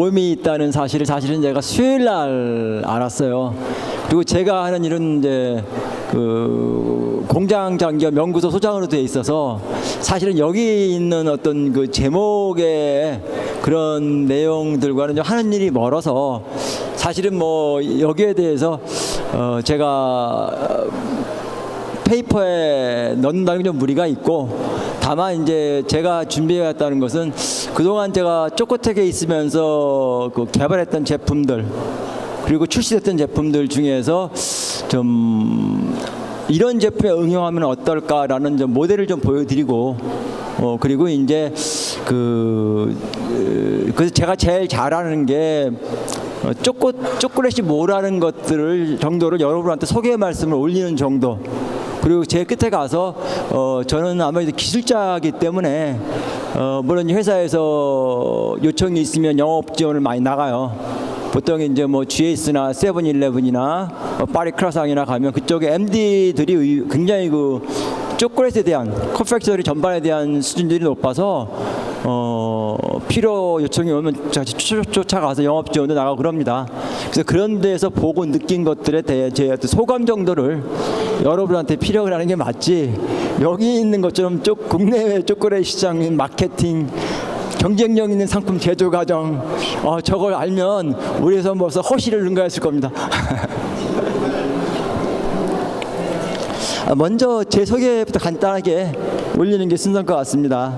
모임이 있다는 사실을 사실은 제가 수요일 날 알았어요. 그리고 제가 하는 일은 이제 그 공장 장기업 연구소 소장으로 되어 있어서 사실은 여기 있는 어떤 그 제목의 그런 내용들과는 좀 하는 일이 멀어서 사실은 뭐 여기에 대해서 제가 페이퍼에 넣는다는 게 좀 무리가 있고, 다만 이제 제가 준비해왔다는 것은 그동안 제가 쪼꼬텍에 있으면서 그 개발했던 제품들 그리고 출시됐던 제품들 중에서 좀 이런 제품에 응용하면 어떨까라는 좀 모델을 좀 보여드리고, 그리고 이제 그래서 제가 제일 잘하는 게 초콜릿이 뭐라는 것들을 정도를 여러분한테 소개 말씀을 올리는 정도. 그리고 제 끝에 가서 저는 아무래도 기술자이기 때문에 물론 회사에서 요청이 있으면 영업 지원을 많이 나가요. 보통 이제 뭐 GS나 세븐일레븐이나 파리크라상이나 가면 그쪽에 MD들이 굉장히 그 초콜릿에 대한 컨펙셔너리 전반에 대한 수준들이 높아서 필요 요청이 오면 쫓아가서 영업 지원도 나가고 그럽니다. 그래서 그런 데서 보고 느낀 것들에 대해 제 소감 정도를 여러분한테 피력을 하는 게 맞지, 여기 있는 것처럼 국내외 초콜릿 시장인 마케팅, 경쟁력 있는 상품 제조 과정, 저걸 알면 우리 회사 벌써 허시를 능가했을 겁니다. 먼저 제 소개부터 간단하게 올리는 게 순서일 것 같습니다.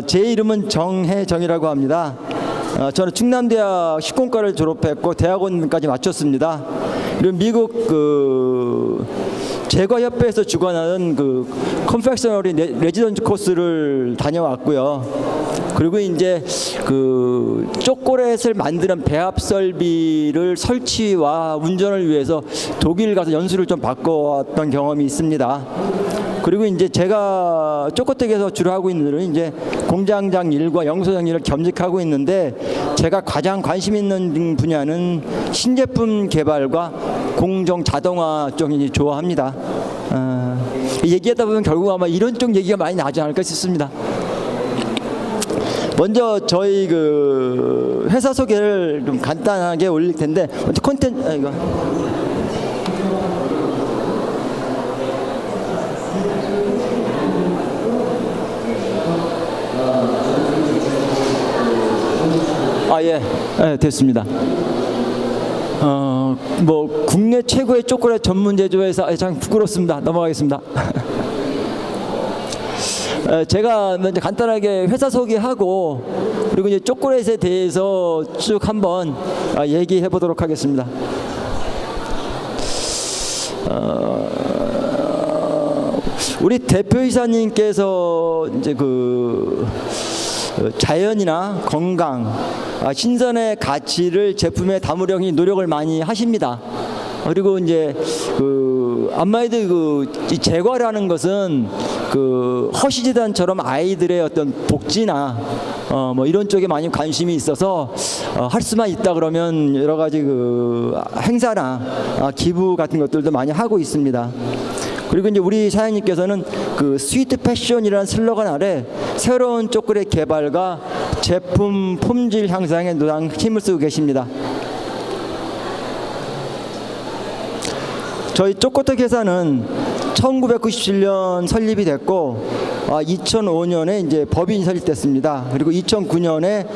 제 이름은 정혜정이라고 합니다. 저는 충남대학 식공과를 졸업했고 대학원까지 마쳤습니다. 그리고 미국 제과협회에서 주관하는 그 컨펙셔너리 레지던트 코스를 다녀왔고요. 그리고 이제 그 초콜릿을 만드는 배합 설비를 설치와 운전을 위해서 독일 가서 연수를 좀 바꿔왔던 경험이 있습니다. 그리고 이제 제가 초코텍에서 주로 하고 있는 일은 이제 공장장 일과 연구소장 일을 겸직하고 있는데, 제가 가장 관심 있는 분야는 신제품 개발과 공정 자동화 쪽이 좋아합니다. 얘기하다 보면 결국 아마 이런 쪽 얘기가 많이 나지 않을까 싶습니다. 먼저 저희 그 회사 소개를 좀 간단하게 올릴 텐데, 먼저 콘텐츠 이거. 예, 됐습니다. 뭐 국내 최고의 초콜릿 전문 제조회사, 참 부끄럽습니다. 넘어가겠습니다. 제가 먼저 간단하게 회사 소개하고 그리고 이제 초콜릿에 대해서 쭉 한번 얘기해 보도록 하겠습니다. 우리 대표이사님께서 이제 그 자연이나 건강, 신선의 가치를 제품에 담으려니 노력을 많이 하십니다. 그리고 이제 아마도 이 제과라는 것은 허시재단처럼 아이들의 어떤 복지나 뭐 이런 쪽에 많이 관심이 있어서 할 수만 있다 그러면 여러 가지 행사나 기부 같은 것들도 많이 하고 있습니다. 그리고 이제 우리 사장님께서는 스위트 패션이라는 슬로건 아래 새로운 초콜릿 개발과 제품 품질 향상에 노당 힘을 쓰고 계십니다. 저희 초코텍 회사는 1997년 설립이 됐고 2005년에 이제 법인이 설립됐습니다. 그리고 2009년에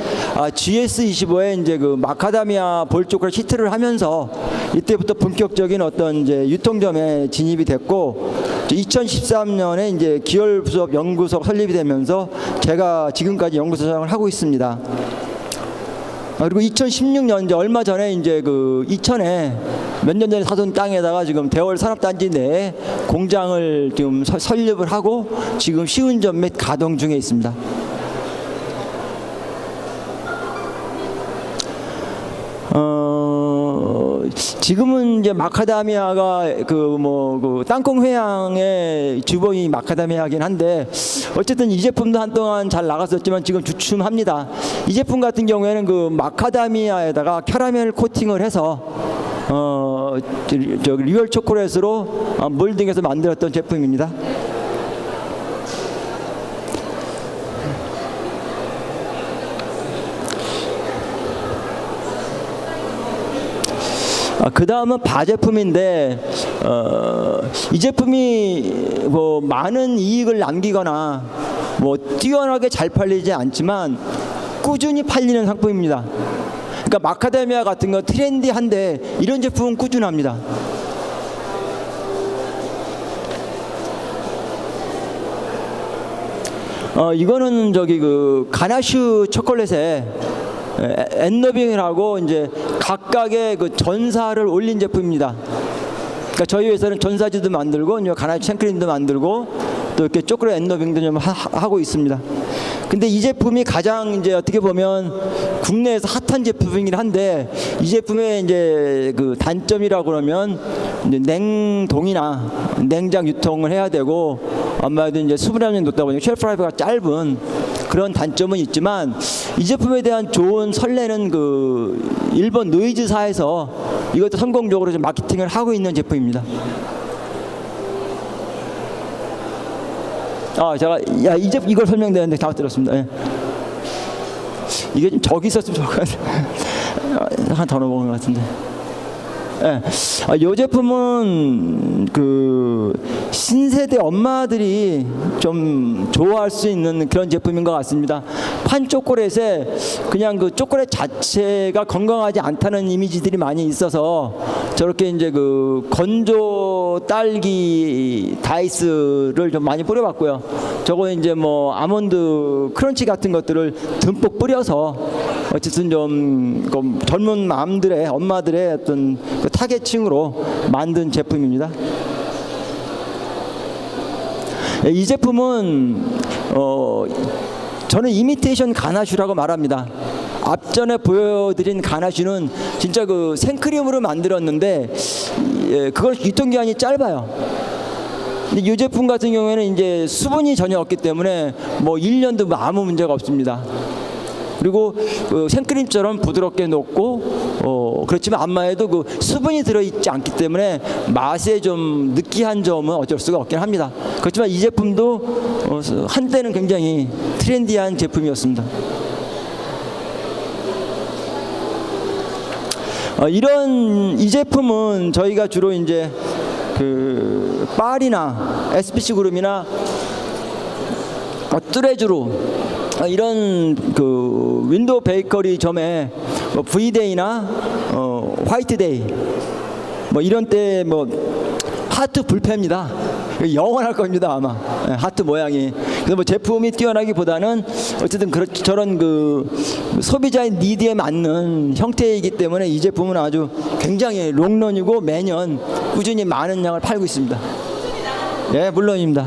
GS25에 이제 마카다미아 볼 초콜릿 히트를 하면서 이때부터 본격적인 어떤 이제 유통점에 진입이 됐고, 2013년에 이제 기열 부속 연구소 설립이 되면서 제가 지금까지 연구소장을 하고 있습니다. 그리고 2016년 이제 얼마 전에 이제 이천에 몇 년 전에 사둔 땅에다가 지금 대월 산업단지 내에 공장을 지금 설립을 하고 지금 시운전 및 가동 중에 있습니다. 지금은 이제 마카다미아가 땅콩 회향의 주범이 마카다미아긴 한데, 어쨌든 이 제품도 한동안 잘 나갔었지만 지금 주춤합니다. 이 제품 같은 경우에는 마카다미아에다가 캐러멜 코팅을 해서 리얼 초콜릿으로 몰딩해서 만들었던 제품입니다. 그 다음은 바 제품인데 이 제품이 뭐 많은 이익을 남기거나 뭐 뛰어나게 잘 팔리지 않지만 꾸준히 팔리는 상품입니다. 그러니까 마카데미아 같은 거 트렌디한데 이런 제품은 꾸준합니다. 이거는 저기 그 가나슈 초콜릿에 엔너빙이라고 이제 각각의 그 전사를 올린 제품입니다. 그러니까 저희 회사는 전사지도 만들고 가나슈 생크림도 만들고 또 이렇게 초콜릿 엔너빙도 좀 하고 있습니다. 근데 이 제품이 가장 이제 어떻게 보면 국내에서 핫한 제품이긴 한데 이 제품의 이제 그 단점이라고 그러면 이제 냉동이나 냉장 유통을 해야 되고 아마도 이제 수분 함량이 높다 보니까 쉘프 라이프가 짧은 그런 단점은 있지만 이 제품에 대한 좋은 설레는 그 일본 노이즈사에서 이것도 성공적으로 좀 마케팅을 하고 있는 제품입니다. 제가 이제 이걸 설명드렸는데 다 들었습니다. 예. 이게 좀 저기 있었으면 좋을 것 같아요. 하나 더 넘어간 것 같은데. 예. 이 제품은 그 신세대 엄마들이 좀 좋아할 수 있는 그런 제품인 것 같습니다. 판 초콜릿에 그냥 그 초콜릿 자체가 건강하지 않다는 이미지들이 많이 있어서 저렇게 이제 그 건조 딸기 다이스를 좀 많이 뿌려봤고요. 저거 이제 뭐 아몬드 크런치 같은 것들을 듬뿍 뿌려서 어쨌든 좀 젊은 맘들의 엄마들의 어떤 그 타겟층으로 만든 제품입니다. 이 제품은 저는 이미테이션 가나슈라고 말합니다. 앞전에 보여드린 가나슈는 진짜 그 생크림으로 만들었는데 그걸 유통기한이 짧아요. 근데 이 제품 같은 경우에는 이제 수분이 전혀 없기 때문에 뭐 1년도 아무 문제가 없습니다. 그리고 그 생크림처럼 부드럽게 녹고 그렇지만 안마에도 그 수분이 들어있지 않기 때문에 맛에 좀 느끼한 점은 어쩔 수가 없긴 합니다. 그렇지만 이 제품도 한때는 굉장히 트렌디한 제품이었습니다. 이 제품은 저희가 주로 이제 그 파리나 SPC 그룹이나 뚜레쥬로 이런 그 윈도우 베이커리 점에 뭐 V데이나 화이트데이 뭐 이런 때 뭐 하트 불패입니다. 영원할 겁니다 아마. 하트 모양이. 그래서 뭐 제품이 뛰어나기보다는 어쨌든 저런 그 소비자의 니드에 맞는 형태이기 때문에 이 제품은 아주 굉장히 롱런이고 매년 꾸준히 많은 양을 팔고 있습니다. 예, 물론입니다.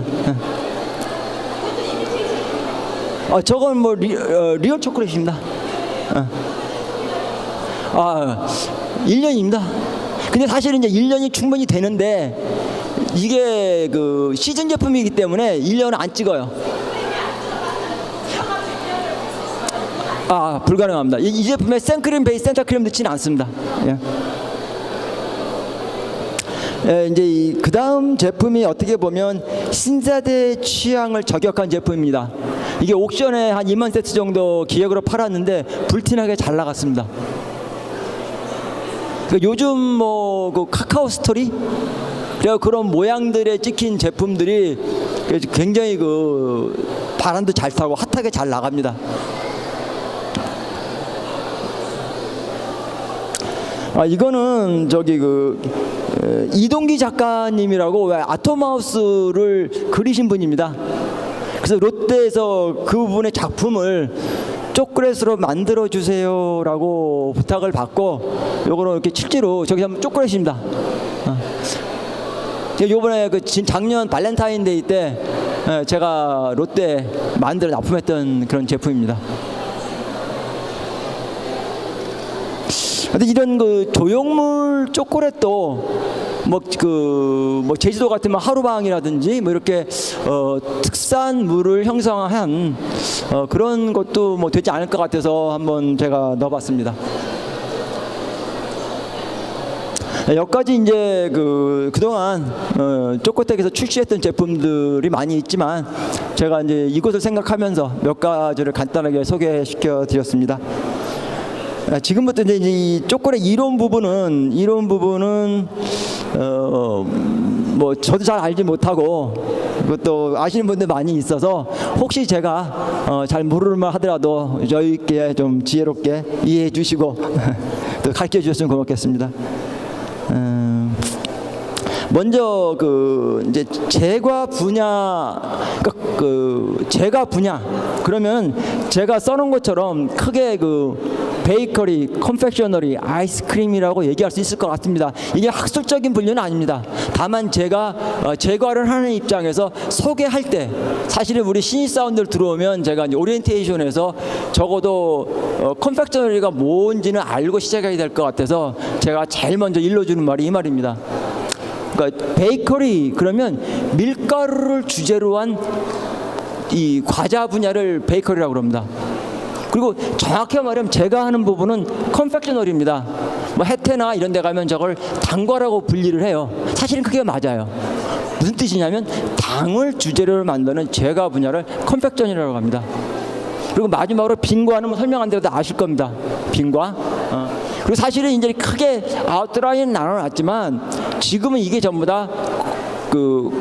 저건 뭐 리얼 초콜릿입니다. 1년입니다. 근데 사실은 이제 1년이 충분히 되는데 이게 그 시즌 제품이기 때문에 1년은 안 찍어요. 불가능합니다. 이 제품에 생크림 베이스 센터크림 넣지는 않습니다. 예. 이제 그 다음 제품이 어떻게 보면 신세대 취향을 저격한 제품입니다. 이게 옥션에 한 2만 세트 정도 기획으로 팔았는데 불티나게 잘 나갔습니다. 요즘 뭐 그 카카오 스토리 그런 모양들에 찍힌 제품들이 굉장히 그 바람도 잘 타고 핫하게 잘 나갑니다. 이거는 저기 그 이동기 작가님이라고 아토마우스를 그리신 분입니다. 그래서 롯데에서 그분의 작품을 초콜릿으로 만들어 주세요라고 부탁을 받고 요거는 이렇게 실제로 저기 한번 초콜릿입니다. 요번에 그 작년 발렌타인데이 때 제가 롯데 만들어 납품했던 그런 제품입니다. 근데 이런 그 조형물 초콜릿도 뭐 제주도 같으면 하루방이라든지 뭐 이렇게 특산물을 형성한 그런 것도 뭐 되지 않을 것 같아서 한번 제가 넣어봤습니다. 여기까지 이제 그동안 초코텍에서 출시했던 제품들이 많이 있지만 제가 이제 이곳을 생각하면서 몇 가지를 간단하게 소개시켜 드렸습니다. 지금부터 이제 이 초콜릿 이론 부분은 뭐 저도 잘 알지 못하고 그것도 아시는 분들 많이 있어서 혹시 제가 잘 모르는 말 하더라도 여유 있게 좀 지혜롭게 이해해 주시고 또 가르쳐 주셨으면 고맙겠습니다. 먼저 그 이제 제과 분야, 제과 분야 그러면 제가 써놓은 것처럼 크게 그 베이커리, 컨펙셔너리, 아이스크림이라고 얘기할 수 있을 것 같습니다. 이게 학술적인 분류는 아닙니다. 다만 제가 제과를 하는 입장에서 소개할 때 사실은 우리 신입사원들 들어오면 제가 이제 오리엔테이션에서 적어도 컨펙셔너리가 뭔지는 알고 시작해야 될 것 같아서 제가 제일 먼저 일러주는 말이 이 말입니다. 그러니까 베이커리 그러면 밀가루를 주재로 한 이 과자 분야를 베이커리라고 그럽니다. 그리고 정확히 말하면 제가 하는 부분은 컨펙셔너리입니다. 뭐 혜태나 이런 데 가면 저걸 당과라고 분리를 해요. 사실은 그게 맞아요. 무슨 뜻이냐면 당을 주재료로 만드는 제과 분야를 컨펙션이라고 합니다. 그리고 마지막으로 빈과는 뭐 설명 안 드려도 아실 겁니다. 빈과. 그리고 사실은 이제 크게 아웃라인은 나눠놨지만 지금은 이게 전부 다 그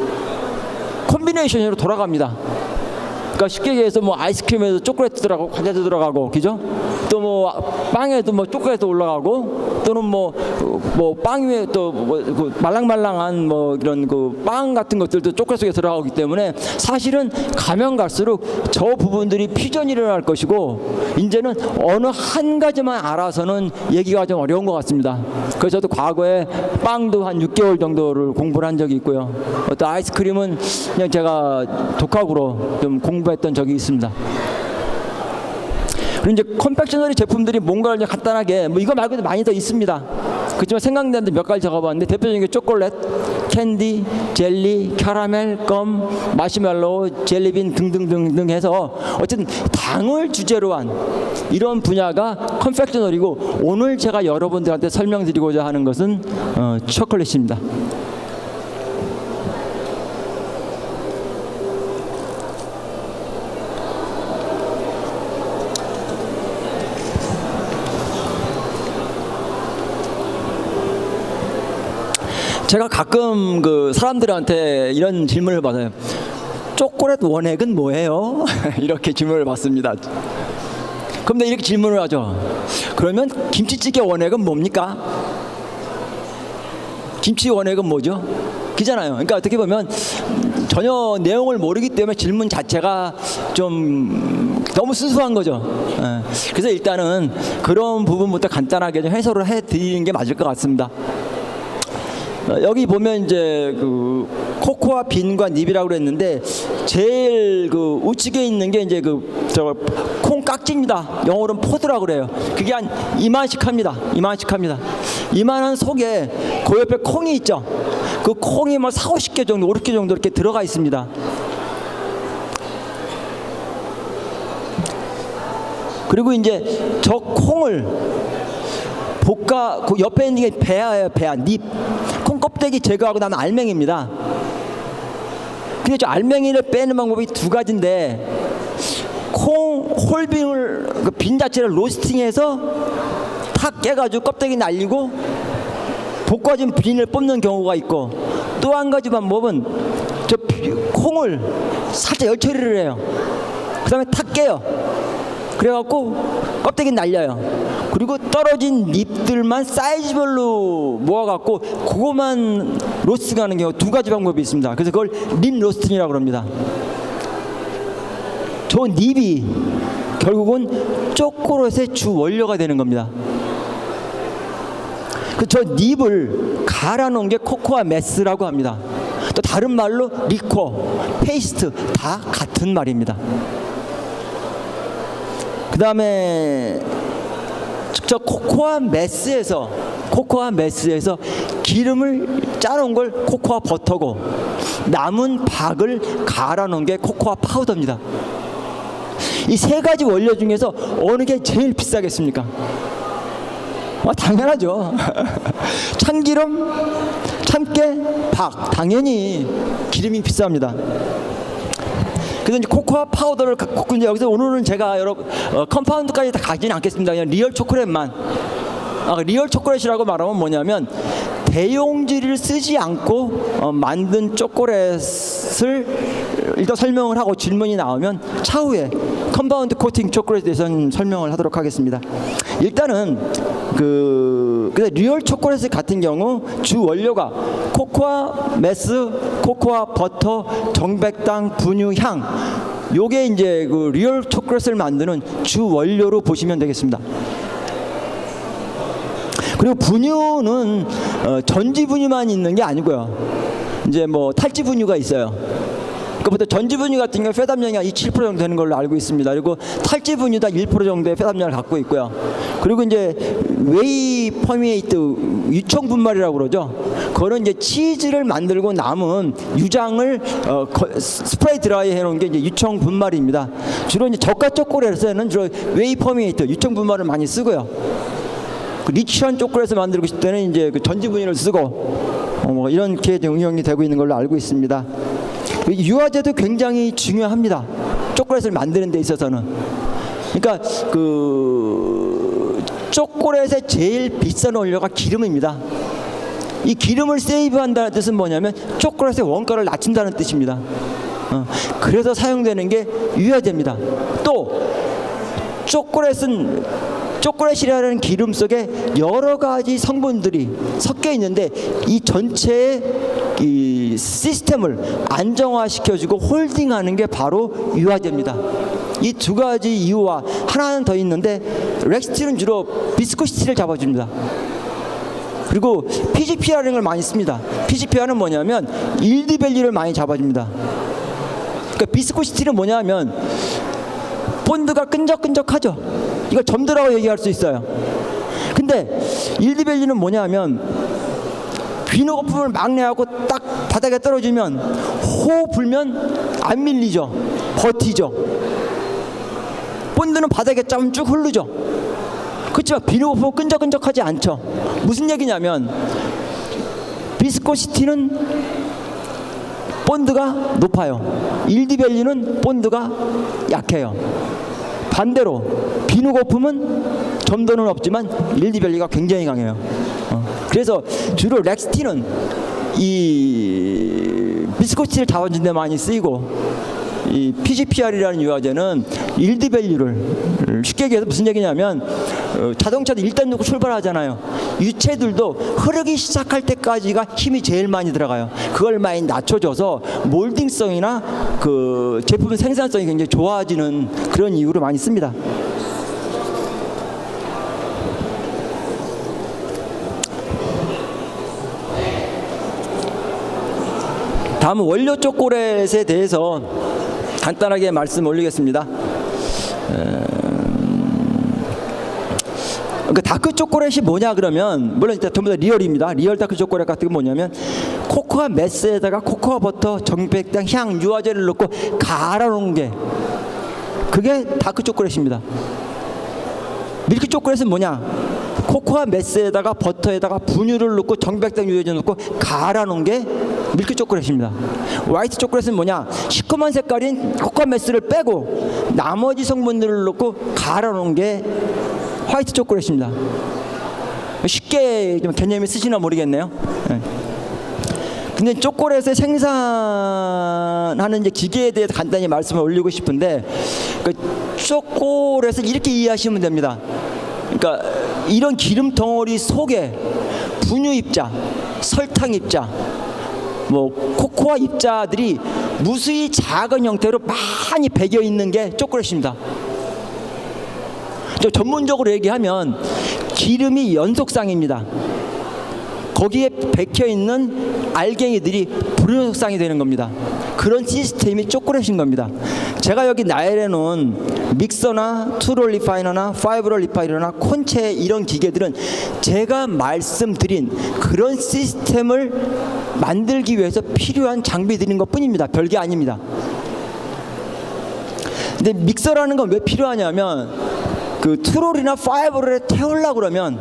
콤비네이션으로 돌아갑니다. 그러니까 쉽게 얘기해서 뭐 아이스크림에도 초콜릿 들어가고 과자도 들어가고, 그죠? 또 뭐 빵에도 뭐 초콜릿도 올라가고, 또는 뭐 빵 위에 또 그 말랑말랑한 뭐 이런 그 빵 같은 것들도 초콜릿 속에 들어가기 때문에 사실은 가면 갈수록 저 부분들이 퓨전이 일어날 것이고, 이제는 어느 한 가지만 알아서는 얘기가 좀 어려운 것 같습니다. 그래서 저도 과거에 빵도 한 6개월 정도를 공부를 한 적이 있고요. 어떤 아이스크림은 그냥 제가 독학으로 좀 공부했던 적이 있습니다. 그리고 이제 컨펙셔너리 제품들이 뭔가를 이제 간단하게 뭐 이거 말고도 많이 더 있습니다. 그렇지만 생각나는데 몇 가지 적어봤는데 대표적인 게 초콜릿, 캔디, 젤리, 캐러멜, 껌, 마시멜로우, 젤리빈 등등등등 해서 어쨌든 당을 주제로 한 이런 분야가 컨펙셔너리고, 오늘 제가 여러분들한테 설명드리고자 하는 것은 초콜릿입니다. 제가 가끔 그 사람들한테 이런 질문을 받아요. 초콜릿 원액은 뭐예요? 이렇게 질문을 받습니다. 그럼 내가 이렇게 질문을 하죠. 그러면 김치찌개 원액은 뭡니까? 김치 원액은 뭐죠? 그잖아요. 그러니까 어떻게 보면 전혀 내용을 모르기 때문에 질문 자체가 좀 너무 순수한 거죠. 그래서 일단은 그런 부분부터 간단하게 좀 해설을 해드리는 게 맞을 것 같습니다. 여기 보면 이제 그 코코아 빈과 닙이라고 그랬는데 제일 그 우측에 있는 게 이제 그 저 콩 깍지입니다. 영어로는 포드라고 그래요. 그게 한 이만씩 합니다. 이만한 속에 그 옆에 콩이 있죠. 그 콩이 뭐 40-50개 정도, 50개 정도 이렇게 들어가 있습니다. 그리고 이제 저 콩을 볶아, 그 옆에 있는 게 배아예요. 배아, 닙. 콩 껍데기 제거하고 나면 알맹이입니다. 근데 저 알맹이를 빼는 방법이 두 가지인데, 콩 홀빙을 그 빈 자체를 로스팅해서 탁 깨가지고 껍데기 날리고 볶아진 빈을 뽑는 경우가 있고, 또 한 가지 방법은 저 콩을 살짝 열 처리를 해요. 그 다음에 탁 깨요. 그래갖고 껍데기 날려요. 그리고 떨어진 잎들만 사이즈별로 모아갖고 그것만 로스팅하는 경우 두 가지 방법이 있습니다. 그래서 그걸 립 로스팅이라고 합니다. 저 닙이 결국은 초콜릿의 주 원료가 되는 겁니다. 저 닙을 갈아놓은 게 코코아 메스라고 합니다. 또 다른 말로 리코, 페이스트 다 같은 말입니다. 그 다음에 저 코코아 메스에서 기름을 짜놓은 걸 코코아 버터고, 남은 박을 갈아놓은 게 코코아 파우더입니다. 이 세 가지 원료 중에서 어느 게 제일 비싸겠습니까? 당연하죠. 참기름, 참깨, 박, 당연히 기름이 비쌉니다. 그래서 이제 코코아 파우더를 갖고 이제 여기서 오늘은 제가 여러분 컴파운드까지 다 가지는 않겠습니다. 그냥 리얼 초콜릿만. 리얼 초콜릿이라고 말하면 뭐냐면 대용지를 쓰지 않고 만든 초콜릿을 일단 설명을 하고 질문이 나오면 차후에 컴파운드 코팅 초콜릿에 대해서는 설명을 하도록 하겠습니다. 일단은 리얼 초콜릿 같은 경우 주 원료가 코코아 메스, 코코아 버터, 정백당, 분유, 향. 요게 이제 그 리얼 초콜릿을 만드는 주 원료로 보시면 되겠습니다. 그리고 분유는 전지 분유만 있는 게 아니고요. 이제 뭐 탈지 분유가 있어요. 그보다 전지 분유 같은 경우 페담량이 7% 정도 되는 걸로 알고 있습니다. 그리고 탈지 분유다 1% 정도의 페담량을 갖고 있고요. 그리고 이제 웨이 퍼미에이트 유청 분말이라고 그러죠. 그거는 이제 치즈를 만들고 남은 유장을 스프레이 드라이 해놓은 게 이제 유청 분말입니다. 주로 이제 저가 초콜릿에서는 주로 웨이 퍼미에이트 유청 분말을 많이 쓰고요. 리치한 초콜릿을 만들고 싶을 때는 이제 그 전지 분유를 쓰고 뭐 이렇게 응용이 되고 있는 걸로 알고 있습니다. 유화제도 굉장히 중요합니다. 초콜릿을 만드는 데 있어서는. 그러니까 그 초콜릿의 제일 비싼 원료가 기름입니다. 이 기름을 세이브한다는 뜻은 뭐냐면 초콜릿의 원가를 낮춘다는 뜻입니다. 그래서 사용되는 게 유화제입니다. 또 초콜릿이라는 기름 속에 여러 가지 성분들이 섞여 있는데 이 전체의 이 시스템을 안정화시켜주고 홀딩하는 게 바로 유화제입니다. 이 두 가지 이유와 하나는 더 있는데 렉스틴은 주로 비스코시티를 잡아줍니다. 그리고 PGP라는 걸 많이 씁니다. PGP는 뭐냐면 일드 밸류를 많이 잡아줍니다. 그러니까 비스코시티는 뭐냐면 본드가 끈적끈적하죠. 이거 점도라고 얘기할 수 있어요. 근데 일드 밸류는 뭐냐면 비누 거품을 막 내하고 딱 바닥에 떨어지면 호 불면 안 밀리죠. 버티죠. 본드는 바닥에 좀 쭉 흐르죠. 그렇지만 비누 거품은 끈적끈적하지 않죠. 무슨 얘기냐면 비스코시티는 본드가 높아요. 일드 밸류는 본드가 약해요. 반대로 비누 거품은 점도는 없지만 일드 밸류가 굉장히 강해요. 그래서 주로 렉스틴은 이 비스코시티를 잡아준 데 많이 쓰이고 이 PGPR이라는 유화제는 일드 밸류를 쉽게 얘기해서 무슨 얘기냐면 자동차도 일단 놓고 출발하잖아요. 유체들도 흐르기 시작할 때까지가 힘이 제일 많이 들어가요. 그걸 많이 낮춰줘서 몰딩성이나 그 제품 생산성이 굉장히 좋아지는 그런 이유로 많이 씁니다. 다음은 원료 초콜릿에 대해서 간단하게 말씀 올리겠습니다. 그 다크 초콜릿이 뭐냐 그러면 물론 일단 전부 다 리얼입니다. 리얼 다크 초콜릿 같은 게 뭐냐면 코코아 메스에다가 코코아 버터, 정백당, 향, 유화제를 넣고 갈아놓은 게 그게 다크 초콜릿입니다. 밀크 초콜릿은 뭐냐? 코코아 메스에다가 버터에다가 분유를 넣고 정백당 유화제 넣고 갈아놓은 게 밀크 초콜릿입니다. 화이트 초콜릿은 뭐냐? 시커먼 색깔인 코코아 메스를 빼고 나머지 성분들을 넣고 갈아놓은 게 화이트 초콜릿입니다. 쉽게 좀 개념이 쓰시나 모르겠네요. 네. 근데 초콜릿을 생산하는 이제 기계에 대해서 간단히 말씀을 올리고 싶은데 그 초콜릿을 이렇게 이해하시면 됩니다. 그러니까 이런 기름 덩어리 속에 분유 입자, 설탕 입자, 뭐 코코아 입자들이 무수히 작은 형태로 많이 배겨 있는 게 초콜릿입니다. 전문적으로 얘기하면 기름이 연속상입니다. 거기에 박혀 있는 알갱이들이 불연속상이 되는 겁니다. 그런 시스템이 초콜릿인 겁니다. 제가 여기 나열해놓은 믹서나 투롤 리파이너나 파이브롤 리파이너나 콘체 이런 기계들은 제가 말씀드린 그런 시스템을 만들기 위해서 필요한 장비들인 것 뿐입니다. 별게 아닙니다. 근데 믹서라는 건 왜 필요하냐면 그 투롤이나 파이브롤에 태우려고 그러면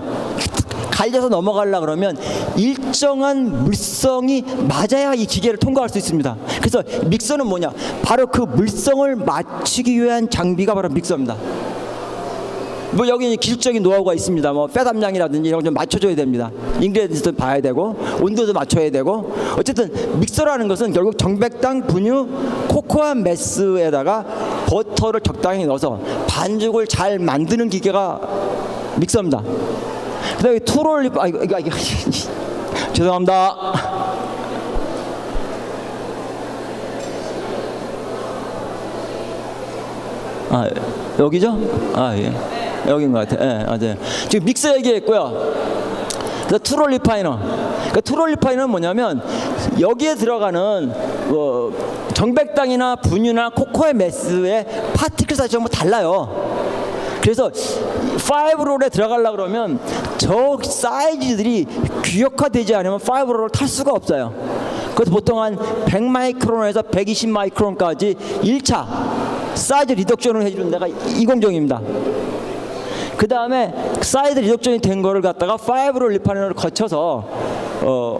갈려서 넘어가려 그러면 일정한 물성이 맞아야 이 기계를 통과할 수 있습니다. 그래서 믹서는 뭐냐? 바로 그 물성을 맞추기 위한 장비가 바로 믹서입니다. 뭐 여기 기술적인 노하우가 있습니다. 뭐 팻 함량이라든지 이런 거 좀 맞춰줘야 됩니다. 인그레디언트도 봐야 되고 온도도 맞춰야 되고, 어쨌든 믹서라는 것은 결국 정백당, 분유, 코코아 메스에다가 버터를 적당히 넣어서 반죽을 잘 만드는 기계가 믹서입니다. 그다음에 투롤 이거 죄송합니다. 여기죠? 예. 여긴 것 같아요. 예, 맞아요. 지금 믹서 얘기했고요. 그래서 투롤 리파이너. 그러니까 투롤 리파이너는 뭐냐면 여기에 들어가는 정백당이나 분유나 코코아 메스의 파티클 사이즈가 전부 달라요. 그래서 5롤에 들어가려고 그러면 저 사이즈들이 규격화되지 않으면 5롤을 탈 수가 없어요. 그래서 보통 한 100마이크론에서 120마이크론까지 1차 사이즈 리덕션을 해주는 데가 이 공정입니다. 그 다음에 사이즈 리덕션이 된 거를 갖다가 5롤 리파이너를 거쳐서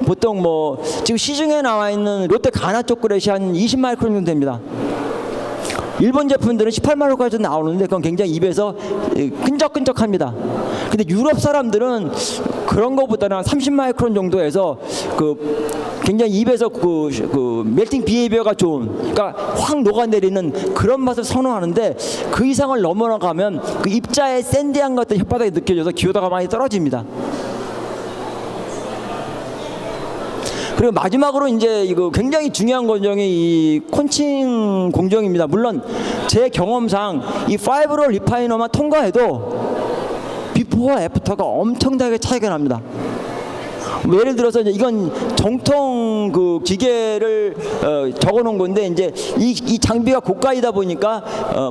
보통 뭐 지금 시중에 나와 있는 롯데 가나 초콜릿이 한 20마이크론 정도 됩니다. 일본 제품들은 18마이크론까지 나오는데 그건 굉장히 입에서 끈적끈적합니다. 근데 유럽 사람들은 그런 거보다는 한 30마이크론 정도에서 굉장히 입에서 멜팅 비헤이비어가 좋은, 그러니까 확 녹아내리는 그런 맛을 선호하는데, 그 이상을 넘어가면 그 입자의 샌디한 것들 혓바닥에 느껴져서 기호도가 많이 떨어집니다. 그리고 마지막으로 이제 이거 굉장히 중요한 공정이 이 콘칭 공정입니다. 물론 제 경험상 이 5롤 리파이너만 통과해도 비포와 애프터가 엄청나게 차이가 납니다. 뭐 예를 들어서 이제 이건 정통 그 기계를 적어놓은 건데, 이제 이 장비가 고가이다 보니까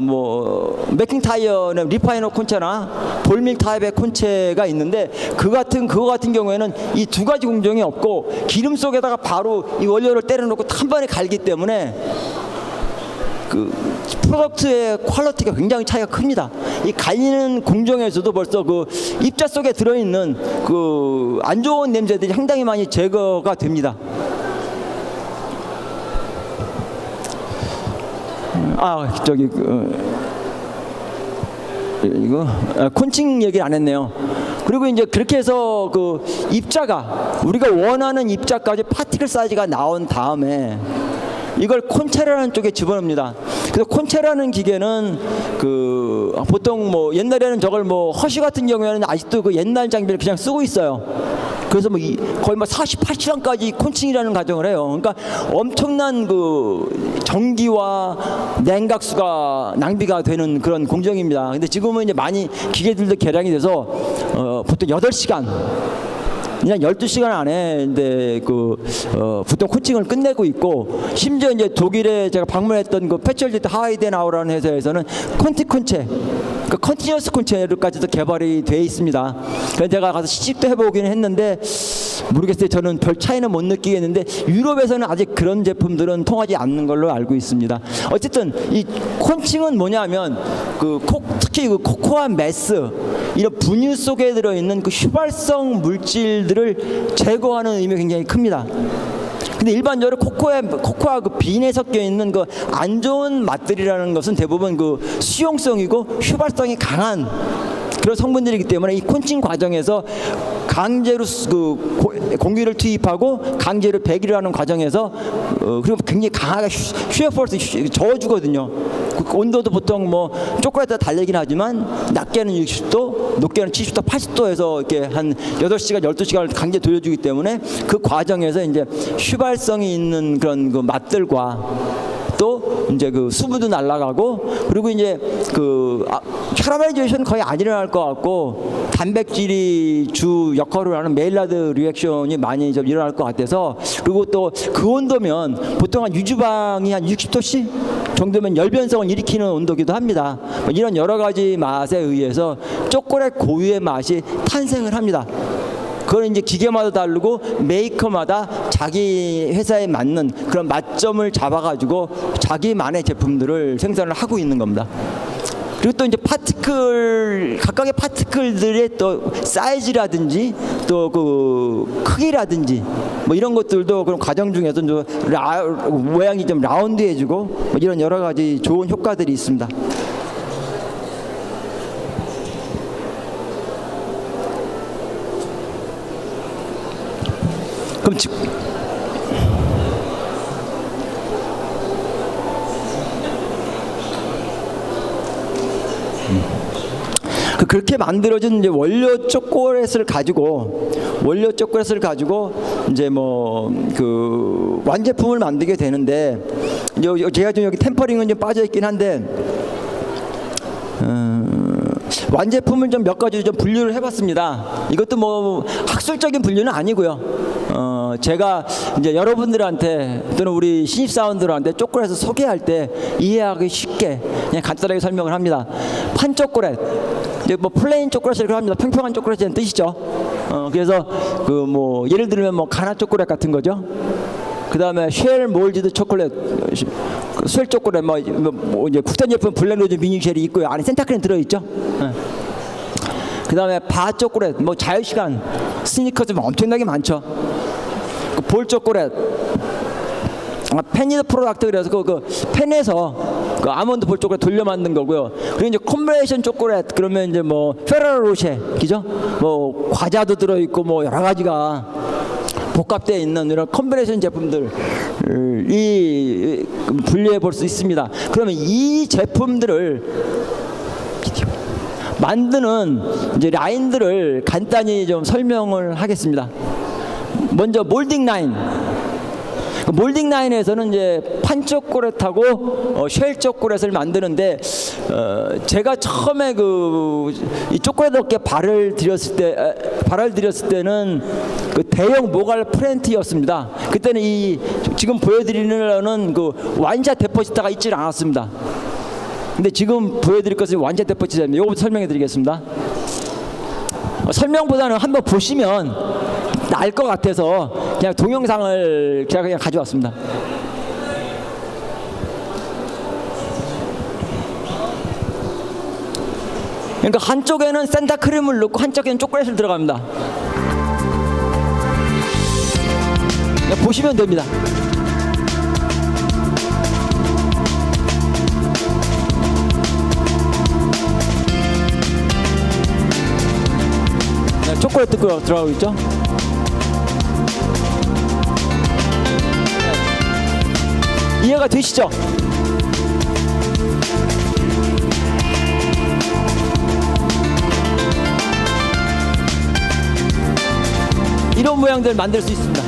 뭐 맥킨타이어는 리파이너 콘체나 볼밀 타입의 콘체가 있는데, 그거 같은 경우에는 이 두 가지 공정이 없고 기름 속에다가 바로 이 원료를 때려놓고 한 번에 갈기 때문에 그 프로덕트의 퀄리티가 굉장히 차이가 큽니다. 이 갈리는 공정에서도 벌써 그 입자 속에 들어있는 그 안 좋은 냄새들이 상당히 많이 제거가 됩니다. 이거 콘칭 얘기를 안 했네요. 그리고 이제 그렇게 해서 그 입자가 우리가 원하는 입자까지 파티클 사이즈가 나온 다음에 이걸 콘체라는 쪽에 집어넣습니다. 그래서 콘체라는 기계는 보통 뭐 옛날에는 저걸 뭐 허쉬 같은 경우에는 아직도 그 옛날 장비를 그냥 쓰고 있어요. 그래서 뭐 거의 뭐 48시간까지 콘칭이라는 과정을 해요. 그러니까 엄청난 그 전기와 냉각수가 낭비가 되는 그런 공정입니다. 근데 지금은 이제 많이 기계들도 개량이 돼서 보통 8시간 그냥 12시간 안에 이제 보통 코칭을 끝내고 있고, 심지어 이제 독일에 제가 방문했던 그 페철리트 하이덴하우라는 회사에서는 콘체, 그 컨티뉴어스 콘체까지도 개발이 돼 있습니다. 그래서 제가 가서 시식도 해보기는 했는데 모르겠어요. 저는 별 차이는 못 느끼겠는데 유럽에서는 아직 그런 제품들은 통하지 않는 걸로 알고 있습니다. 어쨌든 이 콘칭은 뭐냐면 특히 그 코코아 메스, 이런 분유 속에 들어있는 그 휘발성 물질들을 제거하는 의미가 굉장히 큽니다. 근데 일반적으로 코코아 그 빈에 섞여 있는 그 안 좋은 맛들이라는 것은 대부분 그 수용성이고 휘발성이 강한 그런 성분들이기 때문에 이 콘칭 과정에서 강제로 공기를 투입하고 강제로 배기를 하는 과정에서 그리고 굉장히 강하게 슈어포스 저어주거든요. 온도도 보통 뭐 초콜릿에 달리긴 하지만 낮게는 60도, 높게는 70도, 80도에서 이렇게 한 8시간, 12시간을 강제 돌려주기 때문에 그 과정에서 이제 휘발성이 있는 그런 그 맛들과 또 이제 그 수분도 날아가고, 그리고 이제 캐러멜리제이션 거의 안 일어날 것 같고 단백질이 주 역할을 하는 메일라드 리액션이 많이 좀 일어날 것 같아서, 그리고 또 그 온도면 보통 한 유주방이 한 60도씨 정도면 열변성을 일으키는 온도기도 합니다. 이런 여러 가지 맛에 의해서 초콜릿 고유의 맛이 탄생을 합니다. 그건 이제 기계마다 다르고 메이커마다 자기 회사에 맞는 그런 맛점을 잡아가지고 자기만의 제품들을 생산을 하고 있는 겁니다. 그리고 또 이제 각각의 파티클들의 또 사이즈라든지 또 그 크기라든지 뭐 이런 것들도 그런 과정 중에서 좀 모양이 좀 라운드해지고 뭐 이런 여러 가지 좋은 효과들이 있습니다. 그럼 그렇게 만들어진 이제 원료 초콜릿을 가지고 이제 뭐 그 완제품을 만들게 되는데, 이제 제가 좀 여기 템퍼링은 좀 빠져 있긴 한데 완제품을 좀 몇 가지 좀 분류를 해봤습니다. 이것도 뭐 학술적인 분류는 아니고요. 제가 이제 여러분들한테 또는 우리 신입사원들한테 초콜릿을 소개할 때 이해하기 쉽게 그냥 간단하게 설명을 합니다. 판 초콜릿, 이제 뭐 플레인 초콜릿이라고 합니다. 평평한 초콜릿이라는 뜻이죠. 그래서 그 뭐 예를 들면 뭐 가나 초콜릿 같은 거죠. 그 다음에 쉘 몰디드 초콜릿, 쉘 초콜릿, 뭐 이제 국산 제품 블랙로즈 미니쉘이 있고요. 안에 센타크림 들어있죠. 그 다음에 바 초콜릿, 뭐 자유시간, 스니커즈 엄청나게 많죠. 그 볼 초콜릿, 펜이드 프로덕트, 그래서 그 펜에서 그 아몬드 볼 초콜릿 돌려 만든 거고요. 그리고 이제 콤비네이션 초콜릿, 그러면 이제 뭐 페라로 로쉐, 그죠? 뭐 과자도 들어있고 뭐 여러 가지가 복합되어 있는 이런 콤비네이션 제품들이 분류해 볼 수 있습니다. 그러면 이 제품들을 만드는 이제 라인들을 간단히 좀 설명을 하겠습니다. 먼저 몰딩 라인. 몰딩 라인에서는 이제 판 초콜릿하고 쉘 초콜릿을 만드는데, 제가 처음에 이 초콜릿 업계 발을 들였을 때는 그 대형 모갈 프렌트였습니다. 그때는 이 지금 보여드리는 그 완샷 데포지터가 있지 않았습니다. 근데 지금 보여드릴 것은 완샷 데포지터입니다. 이거부터 설명해드리겠습니다. 설명보다는 한번 보시면 알 것 같아서 그냥 동영상을 제가 그냥 가져왔습니다. 그러니까 한쪽에는 센타크림을 넣고 한쪽에는 초콜릿을 들어갑니다. 그냥 보시면 됩니다. 초콜릿 들어가고 있죠. 이해가 되시죠? 이런 모양들 만들 수 있습니다.